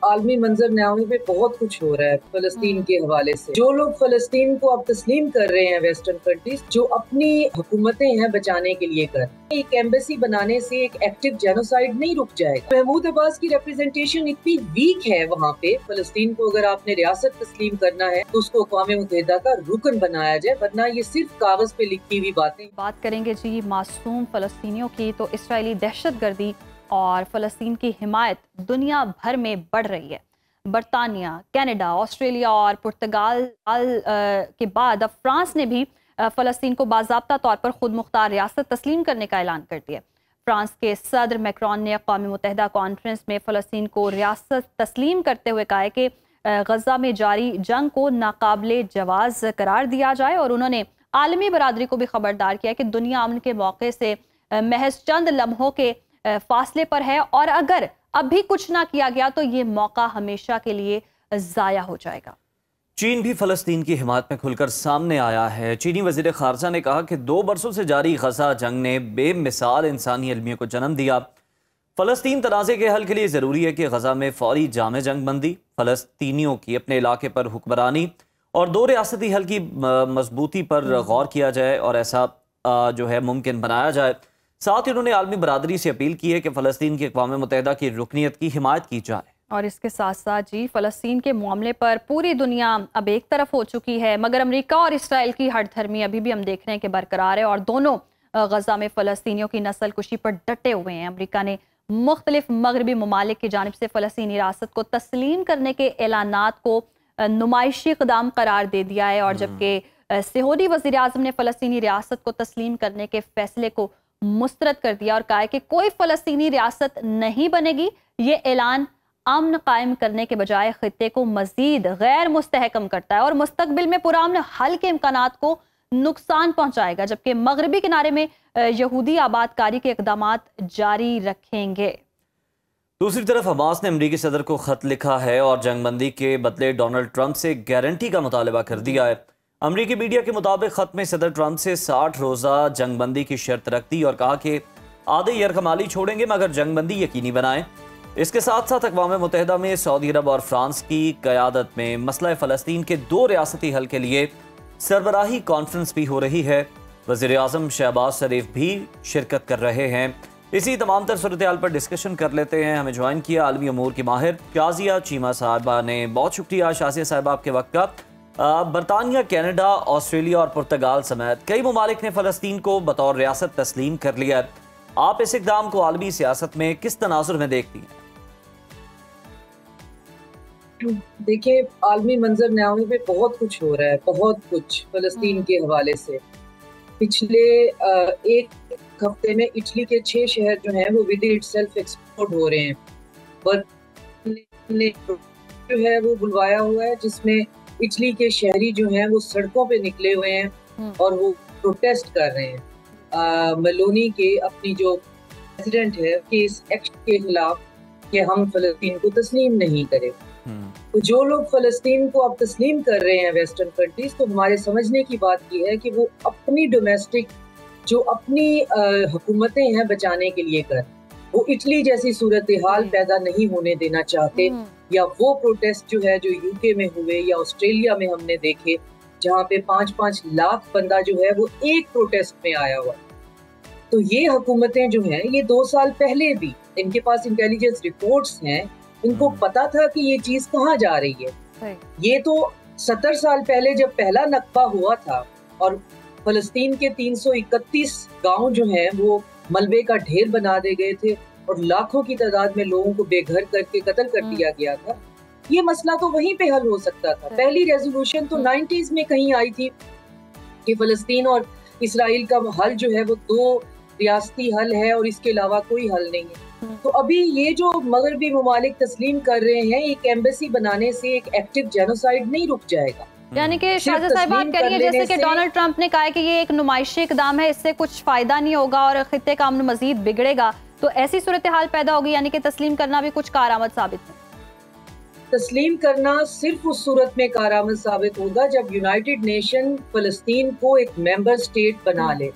आलमी मंजरनामे पे बहुत कुछ हो रहा है फलस्तीन के हवाले से। जो लोग फलस्तीन को अब तस्लीम कर रहे हैं वेस्टर्न कंट्रीज, जो अपनी हुकूमतें हैं बचाने के लिए कर, एक एम्बेसी बनाने से एक एक्टिव जेनोसाइड नहीं रुक जाएगा। महमूद अब्बास की रिप्रेजेंटेशन इतनी वीक है वहाँ पे, फलस्तीन को अगर आपने रियासत तस्लीम करना है तो उसको अक़वाम मुत्तहिदा का रुकन बनाया जाए, वरना ये सिर्फ कागज पे लिखी हुई बातें। बात करेंगे जी मासूम फलस्तीनियों की, तो इसराइली दहशतगर्दी और फ़लस्तीन की हिमायत दुनिया भर में बढ़ रही है। बरतानिया, कनाडा, ऑस्ट्रेलिया और पुर्तगाल के बाद अब फ्रांस ने भी फ़लस्तीन को बाज़ाब्ता तौर पर खुद मुख्तार रियासत तस्लीम करने का ऐलान कर दिया। फ्रांस के सदर मैक्रोन ने अक़वाम मुत्तहिदा कॉन्फ्रेंस में फ़लस्तीन को रियासत तस्लीम करते हुए कहा है कि गज़ा में जारी जंग को नाकाबिले जवाज़ करार दिया जाए, और उन्होंने आलमी बरादरी को भी खबरदार किया कि दुनिया अमन के मौके से महज चंद लम्हों के फासले पर है, और अगर अब भी कुछ ना किया गया तो ये मौका हमेशा के लिए ज़ाया हो जाएगा। चीन भी फ़लस्तीन की हिमायत में खुलकर सामने आया है। चीनी वज़ीर ख़ारजा ने कहा कि 2 बरसों से जारी गज़ा जंग ने बेमिसाल इंसानी अलमियों को जन्म दिया। फ़लस्तीन तनाज़े के हल के लिए ज़रूरी है कि गज़ा में फ़ौरी जामे जंग बंदी, फ़लस्तीनियों की अपने इलाके पर हुक्मरानी और 2 रियासती हल की मजबूती पर गौर किया जाए और ऐसा जो है मुमकिन बनाया जाए। साथ ही उन्होंने आलमी बरादरी से अपील की है कि फ़लस्तीन की अक़वाम मुत्तहिदा की रुकनीत की हिमायत की जाए। और इसके साथ साथ जी फ़लस्तीन के मामले पर पूरी दुनिया अब एक तरफ हो चुकी है, मगर अमेरिका और इसराइल की हठधर्मी अभी भी हम देख रहे हैं कि बरकरार है, और दोनों गज़ा में फ़लस्तीनियों की नस्ल कुशी पर डटे हुए हैं। अमेरिका ने मुख्तलिफ मगरबी ममालिक की जानिब से फ़लस्तीनी रियासत को तस्लीम करने के ऐलानात को नुमाइशी इक़दाम करार दे दिया है, और जबकि सऊदी वज़ीर आज़म ने फ़लस्तीनी रियासत को तस्लीम करने के फैसले को मुस्तरद कर दिया और कहा है कि कोई फ़लस्तीनी रियासत नहीं बनेगी। ये ऐलान अमन कायम करने के बजाय खित्ते को मजीद गैर मुस्तहकम करता है और मुस्तकबिल में पुरअमन हल के इम्कानात को नुकसान पहुंचाएगा, जबकि मगरबी किनारे में यहूदी आबादकारी के इक़दामात जारी रखेंगे। दूसरी तरफ हमास ने अमरीकी सदर को खत लिखा है और जंगबंदी के बदले डोनाल्ड ट्रंप से गारंटी का मुतालबा कर दिया है। अमरीकी मीडिया के मुताबिक खत में सदर ट्रंप से 60 रोज़ा जंगबंदी की शर्त रख दी और कहा कि आधे यरकमाली छोड़ेंगे मगर जंगबंदी यकीनी बनाएं। इसके साथ साथ अक़वाम मुत्तहिदा में सऊदी अरब और फ्रांस की क़यादत में मसला फ़लस्तीन के 2 रियासती हल के लिए सरबराही कॉन्फ्रेंस भी हो रही है। वज़ीर आज़म शहबाज शरीफ भी शिरकत कर रहे हैं। इसी तमाम तर सूरत हाल पर डिस्कशन कर लेते हैं। हमें ज्वाइन किया आलमी अमूर की माहिर शाज़िया चीमा साहिबा ने। बहुत शुक्रिया शाज़िया साहिबा आपके वक्त का। बरतानिया, कनाडा, ऑस्ट्रेलिया और पुर्तगाल समेत कई ममालिक ने फ़लस्तीन को बतौर रियासत तस्लीम कर लिया है। आप इस इक़दाम को आलमी सियासत में किस तनाजुर में देखती हैं? देखिए, आलमी मंजरनामे पे बहुत कुछ हो रहा है, बहुत कुछ फ़लस्तीन के हवाले से। पिछले एक हफ्ते में इटली के 6 शहर जो हैं वो विद इटसेल्फ एक्सपोर्ट हो रहे हैं। ने जो है वो बुलवाया हुआ है, जिसमें इटली के शहरी जो हैं वो सड़कों पे निकले हुए हैं और वो प्रोटेस्ट कर रहे हैं मेलोनी के अपनी जो प्रेसिडेंट है कि इस एक्ट के खिलाफ कि हम फ़लस्तीन को तस्लीम नहीं करें। तो जो लोग फ़लस्तीन को अब तस्लीम कर रहे हैं वेस्टर्न कंट्रीज, तो हमारे समझने की बात यह है कि वो अपनी डोमेस्टिक जो अपनी हुकूमतें हैं बचाने के लिए कर, वो इटली जैसी सूरत हाल पैदा नहीं होने देना चाहते, या वो प्रोटेस्ट जो है जो यूके में हुए या ऑस्ट्रेलिया में हमने देखे जहाँ पे 5-5 लाख बंदा जो है वो एक प्रोटेस्ट में आया हुआ। तो ये हुकूमतें जो हैं ये 2 साल पहले भी इनके पास इंटेलिजेंस रिपोर्ट्स हैं, इनको पता था कि ये चीज कहाँ जा रही है। ये तो 70 साल पहले जब पहला नक्बा हुआ था और फलस्तीन के 331 गांव जो हैं वो मलबे का ढेर बना दे गए थे और लाखों की तादाद में लोगों को बेघर करके कत्ल कर दिया गया था। ये मसला तो वहीं पे हल हो सकता था। पहली रेजोल्यूशन तो 90s में कहीं आई थी कि फलस्तीन और इसराइल का हल जो है वो 2 रियासती हल है और इसके अलावा कोई हल नहीं है। तो अभी ये जो मगरबी ममालिक तस्लीम कर रहे हैं, एक एम्बेसी बनाने से एक एक्टिव जेनोसाइड नहीं रुक जाएगा। यानी कि शाज़िया साहिबा आप कह रही है जैसे कि डोनाल्ड ट्रंप ने कहा है कि ये एक नुमाइशी इक़दाम है, इससे कुछ फायदा नहीं होगा और खित्ते का अमन मजीद बिगड़ेगा, तो ऐसी सूरत हाल पैदा होगी, यानी कि तस्लीम करना भी कुछ कारआमद साबित है। तस्लीम करना सिर्फ उस सूरत में कारआमद साबित होगा जब यूनाइटेड नेशन फलस्तीन को एक मेंबर स्टेट बना ले।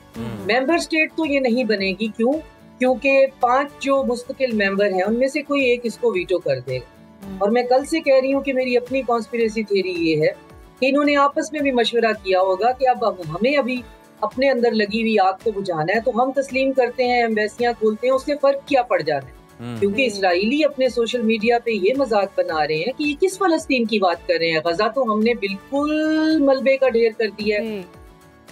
मेंबर स्टेट तो ये नहीं बनेगी, क्यों? क्योंकि 5 जो मुस्तकिल मेंबर हैं उनमें से कोई एक इसको वीटो कर देगा। और मैं कल से कह रही हूँ कि मेरी अपनी कॉन्स्पिरेसी थ्योरी ये है कि इन्होंने आपस में भी मशवरा किया होगा कि अब हमें अभी अपने अंदर लगी हुई आग को बुझाना है, तो हम तस्लीम करते हैं, एम्बेसियां खोलते हैं, उससे फर्क क्या पड़ जाता है। क्योंकि इसराइली अपने सोशल मीडिया पे ये मजाक बना रहे हैं कि ये किस फलस्तीन की बात कर रहे हैं, गजा तो हमने बिल्कुल मलबे का ढेर कर दिया है,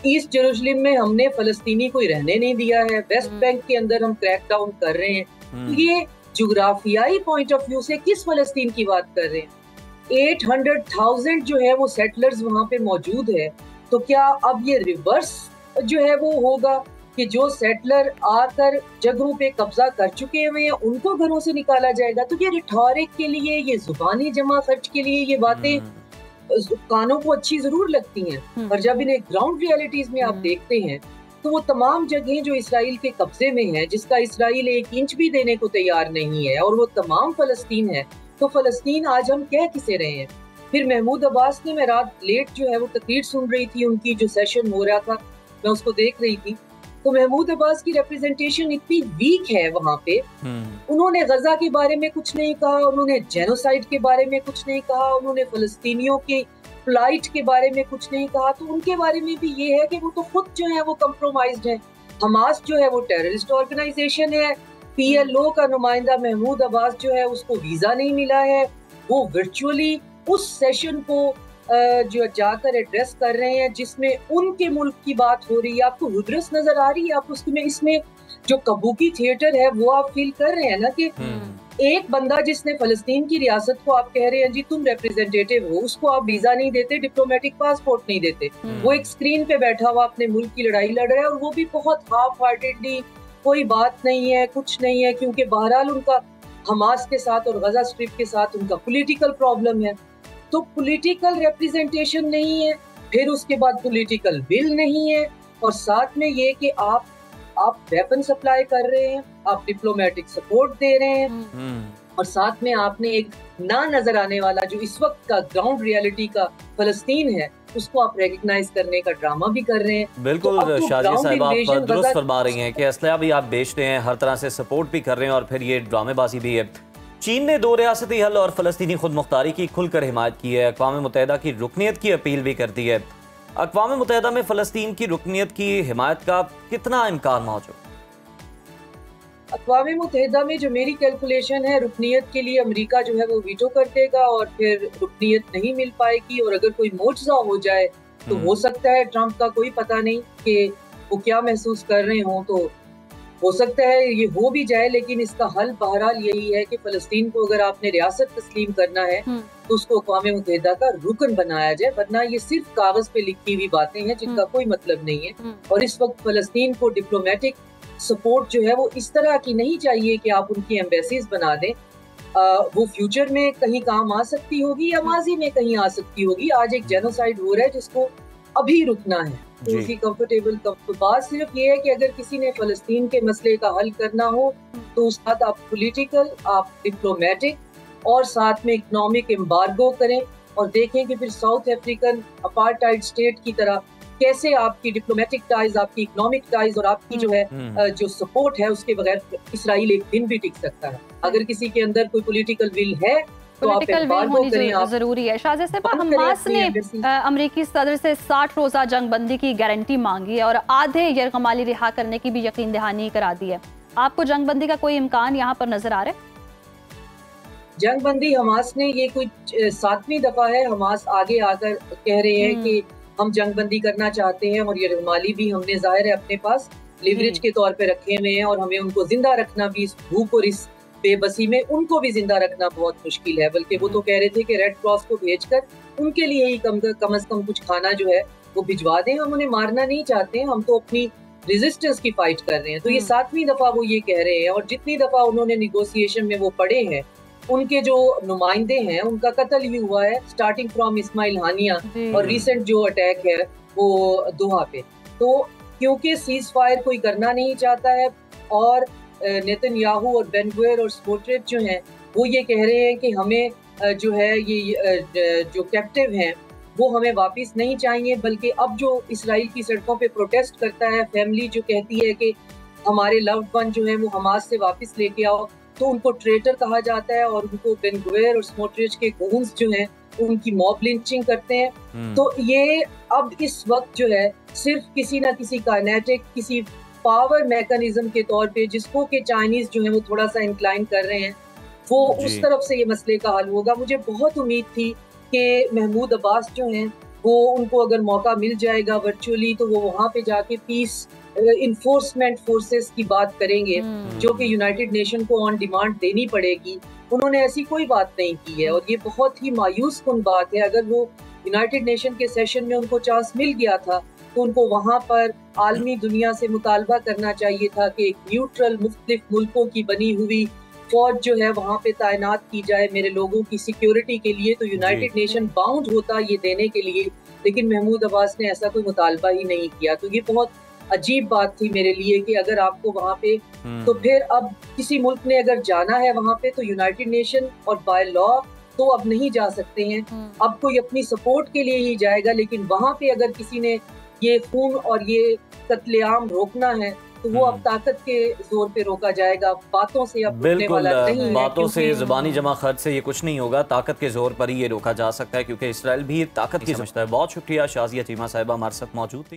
ईस्ट जेरूशलम में हमने फलस्तीनी कोई रहने नहीं दिया है, वेस्ट बैंक के अंदर हम क्रैक डाउन कर रहे हैं। ये जुग्राफियाई पॉइंट ऑफ व्यू से किस फलस्तीन की बात कर रहे हैं? 800,000 जो है वो सेटलर्स वहां पे मौजूद है, तो क्या अब ये रिवर्स जो है वो होगा कि जो सेटलर आकर जगहों पे कब्जा कर चुके हुए हैं उनको घरों से निकाला जाएगा? तो ये रिटॉरिक के लिए, ये जुबानी जमा खर्च के लिए ये बातें कानों को अच्छी जरूर लगती हैं, पर जब इन्हें ग्राउंड रियलिटीज में आप देखते हैं तो वो तमाम जगहें जो इसराइल के कब्जे में है, जिसका इसराइल 1 इंच भी देने को तैयार नहीं है, और वो तमाम फलस्तीन है, तो फलस्तीन आज हम कह किसे रहे हैं? फिर महमूद अब्बास ने, मैं रात लेट जो है वो तकरीर सुन रही थी, उनकी जो सेशन हो रहा था मैं उसको देख रही थी, तो महमूद अब्बास की रिप्रेजेंटेशन इतनी वीक है वहां पे। उन्होंने गजा के बारे में कुछ नहीं कहा, उन्होंने जेनोसाइड के बारे में कुछ नहीं कहा, उन्होंने फलस्तीनियों के फ्लाइट के बारे में कुछ नहीं कहा। तो उनके बारे में भी ये है कि वो तो खुद जो है वो कंप्रोमाइज्ड है। हमास जो है वो टेररिस्ट ऑर्गेनाइजेशन है, PLO का नुमाइंदा महमूद अब्बास जो है उसको वीजा नहीं मिला है, वो वर्चुअली उस सेशन को जो जाकर एड्रेस कर रहे हैं जिसमें उनके मुल्क की बात हो रही है। आपको हुदरस नजर आ रही है? आप उसमें इसमें जो कबूकी थिएटर है वो आप फील कर रहे हैं ना कि एक बंदा जिसने फलस्तीन की रियासत को आप कह रहे हैं जी तुम रिप्रेजेंटेटिव हो, उसको आप वीजा नहीं देते, डिप्लोमेटिक पासपोर्ट नहीं देते, वो एक स्क्रीन पे बैठा हुआ अपने मुल्क की लड़ाई लड़ रहा है, और वो भी बहुत हाफ हार्टेडली, कोई बात नहीं है, कुछ नहीं है, क्योंकि बहरहाल उनका हमास के साथ और गजा स्ट्रिप के साथ उनका पॉलिटिकल प्रॉब्लम है। तो पॉलिटिकल रिप्रेजेंटेशन नहीं है, फिर उसके बाद पॉलिटिकल विल नहीं है, और साथ में ये कि आप वेपन सप्लाई कर रहे हैं, आप डिप्लोमेटिक सपोर्ट दे रहे हैं, और साथ में आपने एक ना नजर आने वाला जो इस वक्त का ग्राउंड रियलिटी का फलस्तीन है उसको आप रेकग्नाइज करने का ड्रामा भी कर रहे हैं। बिल्कुल तो शाजिया साहिबा, आप दुरुस्त फरमा रही हैं कि असला भी आप बेच रहे हैं, हर तरह से सपोर्ट भी कर रहे हैं, और फिर ये ड्रामेबाजी भी है। चीन ने 2 रियासती हल और फलस्तीनी खुद मुख्तारी की खुलकर हिमायत की है, अक़वाम मुत्तहिदा की रुकनियत की अपील भी करती है। अक़वाम मुत्तहिदा में फलस्तीन की रुकनियत की हिमायत का कितना इम्कान मौजूद? अक़वाम मुत्तहिदा में जो मेरी कैलकुलेशन है, रुकनियत के लिए अमेरिका जो है वो वीटो कर देगा और फिर रुकनियत नहीं मिल पाएगी, और अगर कोई मोजज़ा हो जाए तो हो सकता है, ट्रंप का कोई पता नहीं कि वो क्या महसूस कर रहे हों, तो हो सकता है ये हो भी जाए, लेकिन इसका हल बहरहाल यही है कि फलस्तीन को अगर आपने रियासत तस्लीम करना है तो उसको अक़वाम मुत्तहिदा का रुकन बनाया जाए, वरना ये सिर्फ कागज पे लिखी हुई बातें हैं जिनका कोई मतलब नहीं है। और इस वक्त फलस्तीन को डिप्लोमेटिक सपोर्ट जो है वो इस तरह की नहीं चाहिए कि आप उनकी एम्बेसीज बना दें। वो फ्यूचर में कहीं काम आ सकती होगी या माजी में कहीं आ सकती होगी। आज एक जेनोसाइड हो रहा है जिसको अभी रुकना है, तो उसी कंफर्टेबल तो बात सिर्फ ये है कि अगर किसी ने फलस्तीन के मसले का हल करना हो तो उस साथ आप पॉलिटिकल, आप डिप्लोमेटिक और साथ में इकोनॉमिक एम्बार्गो करें, और देखें कि फिर साउथ अफ्रीकन अपार्टाइड स्टेट की तरह कैसे आपकी डिप्लोमेटिक टाइज, आपकी इकोनॉमिक टाइज और आपकी जो है जो सपोर्ट है उसके बगैर इसराइल एक दिन भी टिक सकता है। अगर किसी के अंदर कोई पॉलिटिकल विल है तो पॉलिटिकल विल होनी जरूरी है। शाजिया साहिबा, हमास ने अमेरिकी सदर से 60 रोजा जंगबंदी की गारंटी मांगी है और आधे यरगमाली रिहा करने की भी यकीन दहानी करा दी है। आपको जंगबंदी का कोई इम्कान यहाँ पर नजर आ रहा है? जंगबंदी हमास ने, ये कोई 7वीं दफा है हमास आगे आकर कह रहे हैं कि हम जंगबंदी करना चाहते हैं, और यरगमाली भी हमने जाहिर है अपने पास लिवरेज के तौर पे रखे हुए हैं, और हमें उनको जिंदा रखना भी इस भूख और इस बेबसी में उनको भी जिंदा रखना बहुत मुश्किल है। बल्कि वो तो कह रहे थे कि रेड क्रॉस को भेजकर उनके लिए ही कम से कम कुछ खाना जो है वो भिजवा दें, हम उन्हें मारना नहीं चाहते हैं, हम तो अपनी रेजिस्टेंस की फाइट कर रहे हैं। तो ये 7वीं दफा वो ये कह रहे हैं, और जितनी दफा उन्होंने निगोशिएशन में वो पड़े हैं, उनके जो नुमाइंदे हैं उनका कत्ल ही हुआ है, स्टार्टिंग फ्रॉम इस्माइल हानिया और रिसेंट जो अटैक है वो दोहा पे। तो क्योंकि सीज फायर कोई करना नहीं चाहता है, और नेतन्याहू और बेन-गुवेर और स्मोट्रिच जो हैं वो ये कह रहे हैं कि हमें जो है ये जो कैप्टिव हैं वो हमें वापस नहीं चाहिए, बल्कि अब जो इसराइल की सड़कों पे प्रोटेस्ट करता है, फैमिली जो कहती है कि हमारे लव्ड वन जो है वो हमास से वापस लेके आओ, तो उनको ट्रेटर कहा जाता है और उनको बेन गुवेर और स्मोट्रिच के गोन्स जो हैं उनकी मॉब लिंचिंग करते हैं। तो ये अब इस वक्त जो है सिर्फ किसी ना किसी काइनेटिक किसी पावर मैकेनिज्म के तौर पे जिसको कि चाइनीज जो है वो थोड़ा सा इंक्लाइन कर रहे हैं, वो उस तरफ से ये मसले का हल होगा। मुझे बहुत उम्मीद थी कि महमूद अब्बास जो हैं वो उनको अगर मौका मिल जाएगा वर्चुअली तो वो वहाँ पे जाके पीस इन्फोर्समेंट फोर्सेस की बात करेंगे जो कि यूनाइटेड नेशन को ऑन डिमांड देनी पड़ेगी। उन्होंने ऐसी कोई बात नहीं की है और ये बहुत ही मायूस कुन बात है। अगर वो यूनाइटेड नेशन के सेशन में उनको चांस मिल गया था तो उनको वहाँ पर आलमी दुनिया से मुतालबा करना चाहिए था कि एक न्यूट्रल मुख्तलिफ मुल्कों की बनी हुई फौज जो है वहाँ पे तैनात की जाए मेरे लोगों की सिक्योरिटी के लिए। तो यूनाइटेड नेशन बाउंड होता ये देने के लिए, लेकिन महमूद अब्बास ने ऐसा कोई मुतालबा ही नहीं किया। तो ये बहुत अजीब बात थी मेरे लिए कि अगर आपको वहाँ पे तो फिर अब किसी मुल्क ने अगर जाना है वहाँ पे तो यूनाइटेड नेशन और बाय लॉ तो अब नहीं जा सकते हैं। अब कोई अपनी सपोर्ट के लिए ही जाएगा, लेकिन वहाँ पे अगर किसी ने ये खून और ये कत्लेआम रोकना है तो वो अब ताकत के जोर पे रोका जाएगा, बातों से अब रोकने वाला नहीं है। बातों से ज़बानी जमा खर्च से ये कुछ नहीं होगा, ताकत के जोर पर ही ये रोका जा सकता है क्योंकि इसराइल भी ताकत की समझता है। बहुत शुक्रिया शाजिया चीमा साहिबा हमारे साथ मौजूद थी।